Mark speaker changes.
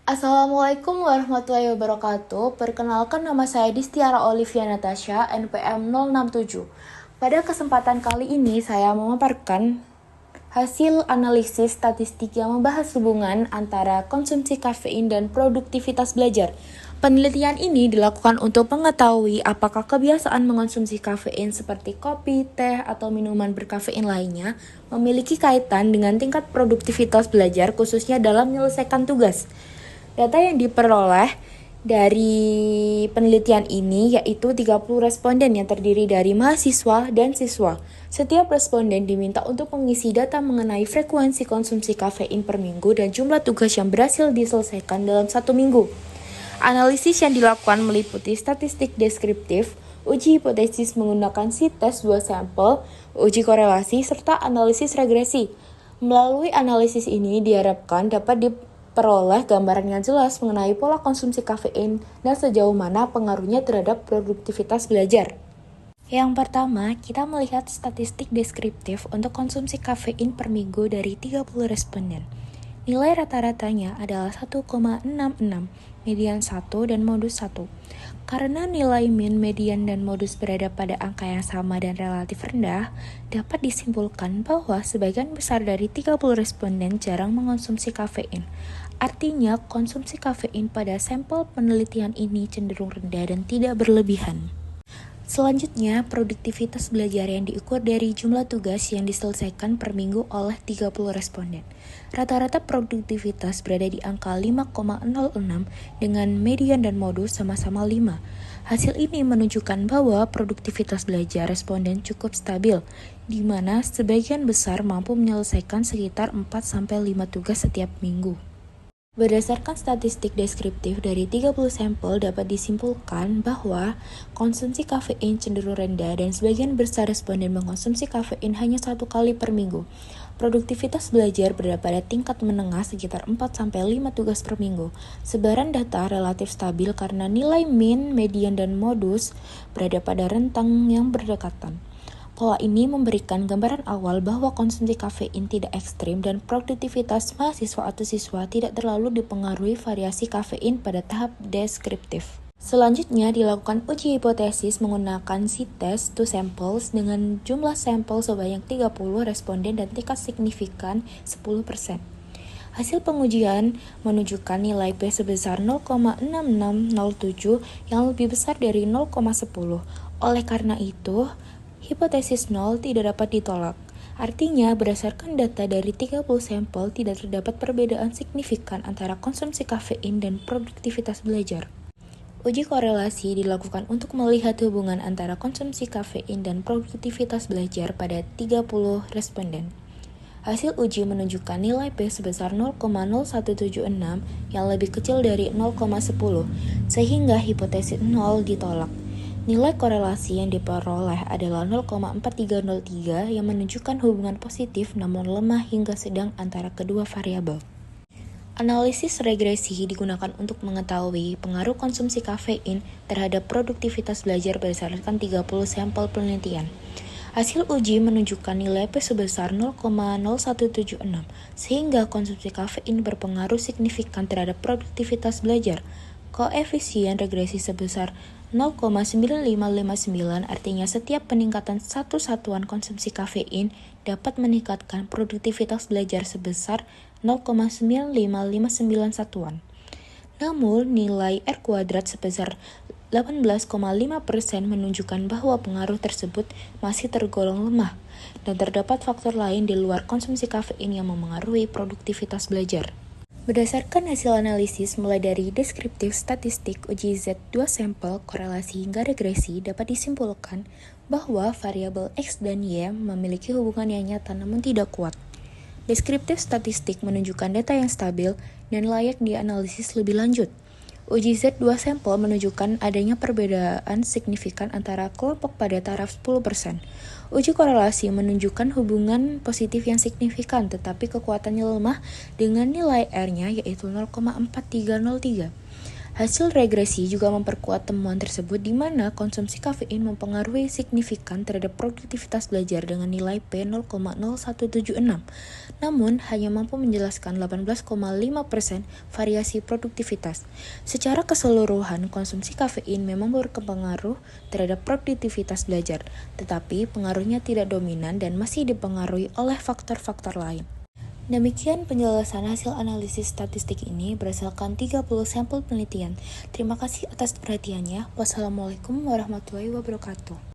Speaker 1: Assalamualaikum warahmatullahi wabarakatuh. Perkenalkan, nama saya Distiara Olivia Natasha, NPM 067. Pada kesempatan kali ini saya memaparkan hasil analisis statistik yang membahas hubungan antara konsumsi kafein dan produktivitas belajar. Penelitian ini dilakukan untuk mengetahui apakah kebiasaan mengonsumsi kafein seperti kopi, teh, atau minuman berkafein lainnya memiliki kaitan dengan tingkat produktivitas belajar, khususnya dalam menyelesaikan tugas. Data yang diperoleh dari penelitian ini yaitu 30 responden yang terdiri dari mahasiswa dan siswa. Setiap responden diminta untuk mengisi data mengenai frekuensi konsumsi kafein per minggu dan jumlah tugas yang berhasil diselesaikan dalam 1 minggu. Analisis yang dilakukan meliputi statistik deskriptif, uji hipotesis menggunakan t-test 2 sampel, uji korelasi, serta analisis regresi. Melalui analisis ini diharapkan dapat diperoleh gambaran yang jelas mengenai pola konsumsi kafein dan sejauh mana pengaruhnya terhadap produktivitas belajar. Yang pertama, kita melihat statistik deskriptif untuk konsumsi kafein per minggu dari 30 responden. Nilai rata-ratanya adalah 1,66, median 1 dan modus 1. Karena nilai min, median, dan modus berada pada angka yang sama dan relatif rendah, dapat disimpulkan bahwa sebagian besar dari 30 responden jarang mengonsumsi kafein. Artinya, konsumsi kafein pada sampel penelitian ini cenderung rendah dan tidak berlebihan. Selanjutnya, produktivitas belajar yang diukur dari jumlah tugas yang diselesaikan per minggu oleh 30 responden. Rata-rata produktivitas berada di angka 5,06 dengan median dan modus sama-sama 5. Hasil ini menunjukkan bahwa produktivitas belajar responden cukup stabil, di mana sebagian besar mampu menyelesaikan sekitar 4-5 tugas setiap minggu. Berdasarkan statistik deskriptif dari 30 sampel dapat disimpulkan bahwa konsumsi kafein cenderung rendah dan sebagian besar responden mengonsumsi kafein hanya 1 kali per minggu. Produktivitas belajar berada pada tingkat menengah sekitar 4-5 tugas per minggu. Sebaran data relatif stabil karena nilai min, median, dan modus berada pada rentang yang berdekatan. Pola ini memberikan gambaran awal bahwa konsumsi kafein tidak ekstrim dan produktivitas mahasiswa atau siswa tidak terlalu dipengaruhi variasi kafein pada tahap deskriptif. Selanjutnya dilakukan uji hipotesis menggunakan t-test 2 samples dengan jumlah sampel sebanyak 30 responden dan tingkat signifikan 10%. Hasil pengujian menunjukkan nilai P sebesar 0,6607 yang lebih besar dari 0,10. Oleh karena itu, hipotesis 0 tidak dapat ditolak. Artinya, berdasarkan data dari 30 sampel, tidak terdapat perbedaan signifikan antara konsumsi kafein dan produktivitas belajar. Uji korelasi dilakukan untuk melihat hubungan antara konsumsi kafein dan produktivitas belajar pada 30 responden. Hasil uji menunjukkan nilai P sebesar 0,0176 yang lebih kecil dari 0,10, sehingga hipotesis 0 ditolak. Nilai korelasi yang diperoleh adalah 0,4303 yang menunjukkan hubungan positif namun lemah hingga sedang antara kedua variabel. Analisis regresi digunakan untuk mengetahui pengaruh konsumsi kafein terhadap produktivitas belajar berdasarkan 30 sampel penelitian. Hasil uji menunjukkan nilai P sebesar 0,0176, sehingga konsumsi kafein berpengaruh signifikan terhadap produktivitas belajar. Koefisien regresi sebesar 0,9559, artinya setiap peningkatan satu satuan konsumsi kafein dapat meningkatkan produktivitas belajar sebesar 0,9559 satuan. Namun, nilai R kuadrat sebesar 18,5% menunjukkan bahwa pengaruh tersebut masih tergolong lemah, dan terdapat faktor lain di luar konsumsi kafein yang memengaruhi produktivitas belajar. Berdasarkan hasil analisis mulai dari deskriptif statistik, uji Z2 sampel, korelasi hingga regresi, dapat disimpulkan bahwa variabel X dan Y memiliki hubungan yang nyata namun tidak kuat. Deskriptif statistik menunjukkan data yang stabil dan layak dianalisis lebih lanjut. Uji Z2 sampel menunjukkan adanya perbedaan signifikan antara kelompok pada taraf 10%. Uji korelasi menunjukkan hubungan positif yang signifikan, tetapi kekuatannya lemah dengan nilai R-nya yaitu 0,4303. Hasil regresi juga memperkuat temuan tersebut di mana konsumsi kafein mempengaruhi signifikan terhadap produktivitas belajar dengan nilai P 0,0176. Namun, hanya mampu menjelaskan 18,5% variasi produktivitas. Secara keseluruhan, konsumsi kafein memang berpengaruh terhadap produktivitas belajar, tetapi pengaruhnya tidak dominan dan masih dipengaruhi oleh faktor-faktor lain. Demikian penjelasan hasil analisis statistik ini berdasarkan 30 sampel penelitian. Terima kasih atas perhatiannya. Wassalamualaikum warahmatullahi wabarakatuh.